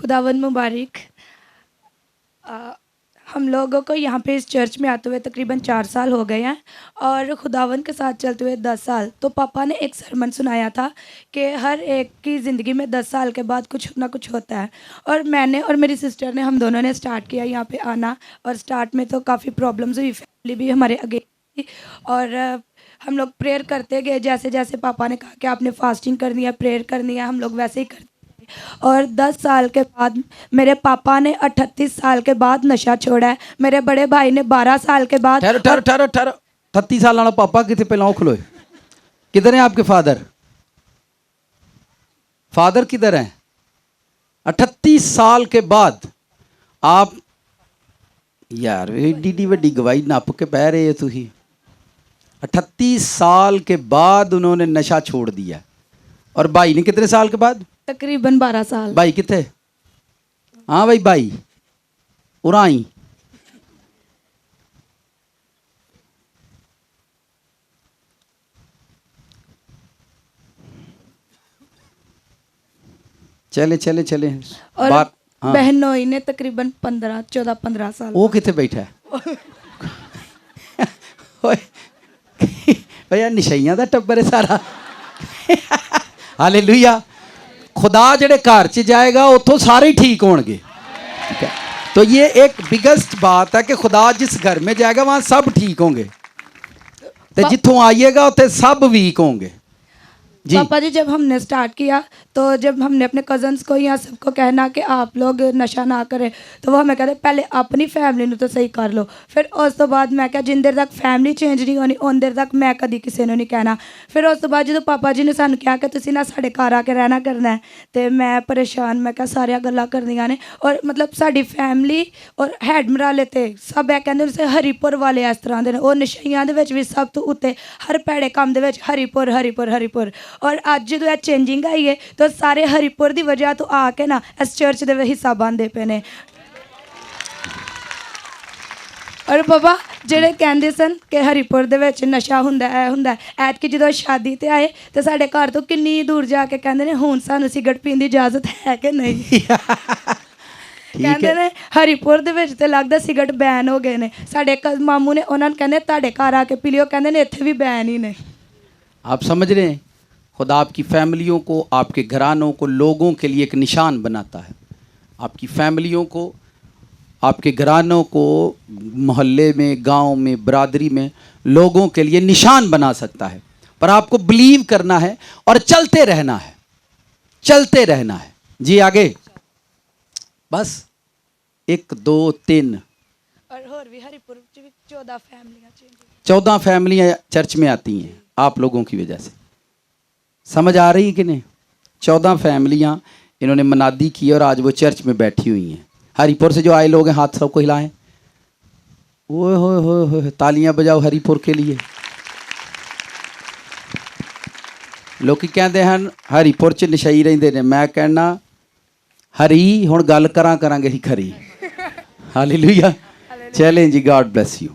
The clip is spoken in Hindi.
खुदावन मुबारक। हम लोगों को यहाँ पे इस चर्च में आते हुए तकरीबन 4 साल हो गए हैं और खुदावन के साथ चलते हुए 10 साल। तो पापा ने एक सरमन सुनाया था कि हर एक की ज़िंदगी में 10 साल के बाद कुछ ना कुछ होता है। और मैंने और मेरी सिस्टर ने, हम दोनों ने स्टार्ट किया यहाँ पे आना। और स्टार्ट में तो काफ़ी प्रॉब्लम्स हुई, फैमिली भी हमारे अगेंस्ट थी। और हम लोग प्रेयर करते गए, जैसे जैसे पापा ने कहा कि आपने फास्टिंग करनी है, प्रेयर करनी है, हम लोग वैसे ही करते। और 10 साल के बाद मेरे पापा ने 38 साल के बाद नशा छोड़ा है। मेरे बड़े भाई ने 12 साल के बाद। ठहरो 38 साल वाला पापा कितने पहला खलोए? किधर है आपके फादर? फादर किधर है? 38 साल के बाद आप, यार एडी वड्डी गवाही नप के पै रहे हो तुसी। 38 साल के बाद उन्होंने नशा छोड़ दिया। और भाई ने कितने साल के बाद? तकरीबन 12 साल। भाई कितने? हाँ भाई उराई। चले चले चले। और हाँ। बहनोई ने तकरीबन 14-15 साल। वो कितने बैठा है? भैया निशाइयां दा टब्बर है सारा। हालेलुया। खुदा जेड़े घर च जाएगा उतो सारे ही ठीक होंगे। ठीक है, तो ये एक बिगेस्ट बात है कि खुदा जिस घर में जाएगा वहाँ सब ठीक होंगे, तो जितों आइएगा उतने सब वीक होंगे। जी पापा जी, जब हमने स्टार्ट किया तो जब हमने अपने कज़न्स को या सबको कहना कि आप लोग नशा ना करें, तो वो हमें कहते पहले अपनी फैमिली ਨੂੰ तो सही कर लो। फिर उस तो बाद मैं क्या, जिन देर तक फैमिली चेंज नहीं होनी उन देर तक मैं कभी किसी ने नहीं कहना। फिर उस तो बाद जो पापा जी ने सानू कहा कि तुसीं ना साढ़े घर आके रहना करना है, तो मैं परेशान, मैं क्या सारिया गल्लां करनियां ने। और मतलब साड़ी फैमिली और हैड मराले ते सब है कहंदे ने हरीपुर वाले इस तरह दे ने, और नशइयां दे विच भी सब तो उत्ते हर भैड़े काम दे विच हरीपुर हरीपुर हरीपुर। और अज जो चेंजिंग आई है तो सारे हरीपुर की वजह तो आके ना इस चर्च के हिस्सा बनते पे ने। और बाबा जेड़े कहते सन कि हरीपुर दे विच नशा हुंदा है, ऐतकी जो शादी ते आए तो साढ़े घर तो किन्नी दूर जाके कहते हैं हुण सानू सिगरट पीने की इजाजत है कि नहीं। कहते ने हरीपुर दे विच ते लगदा सिगरट बैन हो गए ने। साढ़े मामू ने उन्होंने कहने तुहाडे घर आके पी लियो, कहते ने इत्थे भी बैन ही ने। आप समझ रहे हैं, खुदा आपकी फैमिलियों को, आपके घरानों को, लोगों के लिए एक निशान बनाता है। आपकी फैमिलियों को, आपके घरानों को मोहल्ले में, गांव में, बरादरी में लोगों के लिए निशान बना सकता है। पर आपको बिलीव करना है और चलते रहना है, चलते रहना है। जी आगे बस 1 2 3 और भी हरीपुर 14 फैमिलियाँ चर्च में आती हैं आप लोगों की वजह से। समझ आ रही है कि नहीं? 14 फैमिलियाँ इन्होंने मनादी की और आज वो चर्च में बैठी हुई हैं। हरीपुर से जो आए लोग हैं हाथ सबको हिलाएं। ओए हो तालियां बजाओ हरीपुर के लिए। लोग कहते हैं हरीपुर च नशई रहिंदे ने, मैं कहना हरी हुण गल करांगे ही खरी। हालेलुया। चलें जी, गॉड ब्लेस यू।